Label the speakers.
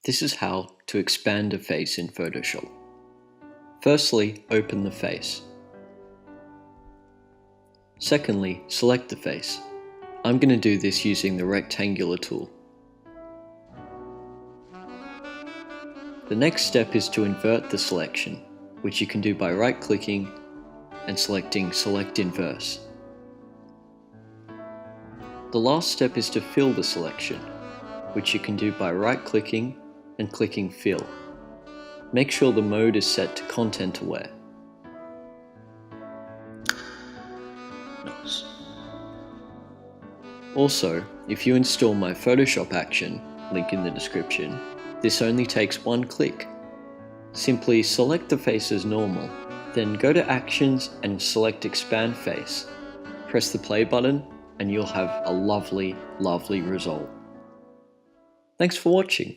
Speaker 1: This is how to expand a face in Photoshop. Firstly, open the face. Secondly, select the face. I'm going to do this using the rectangular tool. The next step is to invert the selection, which you can do by right-clicking and selecting Select Inverse. The last step is to fill the selection, which you can do by right-clicking and clicking Fill. Make sure the mode is set to Content Aware. Nice. Also, if you install my Photoshop action, link in the description, this only takes one click. Simply select the face as normal, then go to Actions and select Expand Face. Press the play button and you'll have a lovely result. Thanks for watching.